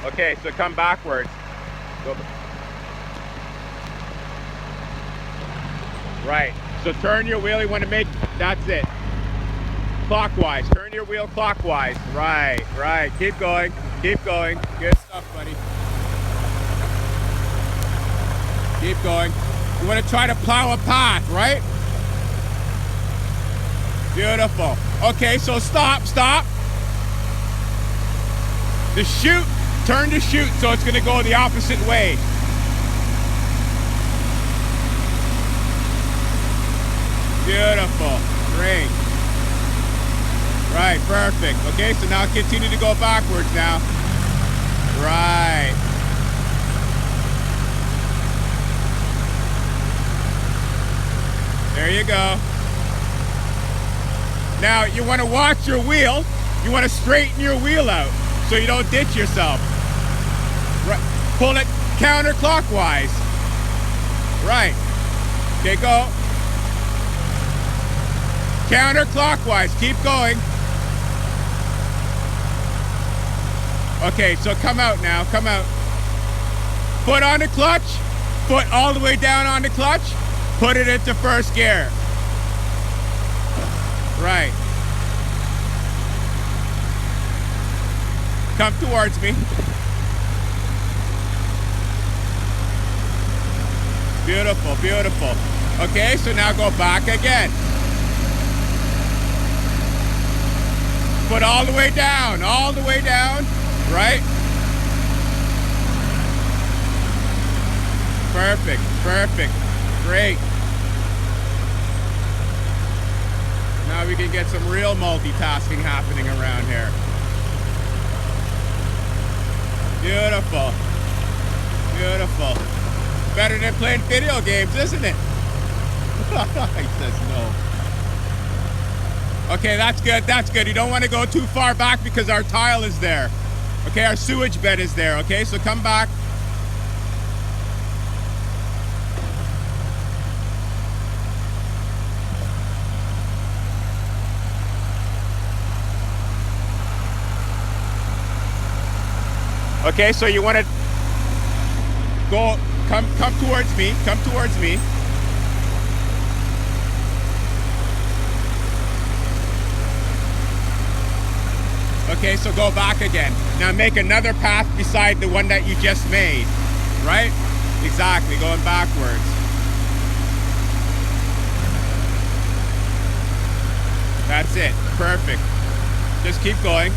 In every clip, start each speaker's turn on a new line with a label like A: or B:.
A: Okay, so come backwards. Go. Right. So turn your wheel. You want to make, that's it. Clockwise. Turn your wheel clockwise. Right, right. Keep going. Keep going. Good stuff, buddy. Keep going. You want to try to plow a path, right? Beautiful. Okay, so stop. The chute, turn the chute so it's going to go the opposite way. Beautiful. Great. Right, perfect. Okay, so now continue to go backwards now. Right. There you go. Now you want to watch your wheel. You want to straighten your wheel out so you don't ditch yourself. Right. Pull it counterclockwise. Right. Okay, go. Counterclockwise. Keep going. Okay, so come out now. Come out. Foot on the clutch. Foot all the way down on the clutch. Put it into first gear. Right. Come towards me. Beautiful, beautiful. Okay, so now go back again. Foot all the way down, right? Perfect, perfect, great. Now we can get some real multitasking happening around here. Beautiful, beautiful. Better than playing video games, isn't it? He says no. Okay, that's good, that's good. You don't want to go too far back because our tile is there. Okay, our sewage bed is there, okay? So come back. Okay, so you want to go, come towards me, come towards me. Okay, so go back again. Now make another path beside the one that you just made, right? Exactly, going backwards. That's it, perfect. Just keep going.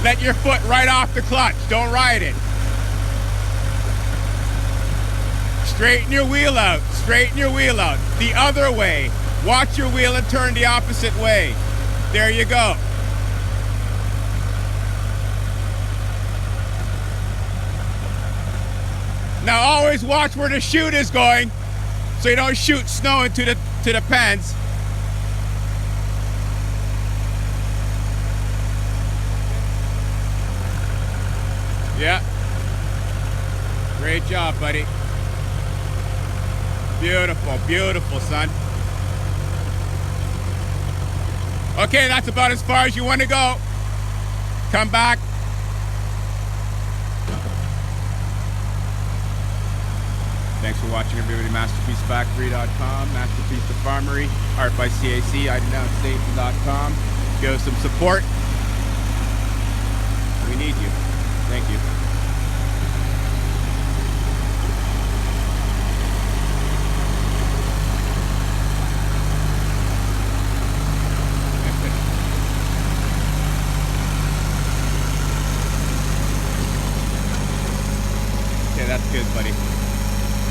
A: Let your foot right off the clutch, don't ride it. Straighten your wheel out, straighten your wheel out. The other way. Watch your wheel and turn the opposite way. There you go. Now always watch where the chute is going so you don't shoot snow into the pens. Yeah. Great job, buddy. Beautiful, beautiful, son. Okay, that's about as far as you want to go. Come back. Thanks for watching, everybody. MasterpieceFactory.com, Masterpiece the Farmery, Art by CAC, IDownStation.com. Give us some support. We need you. Thank you. Okay, that's good, buddy.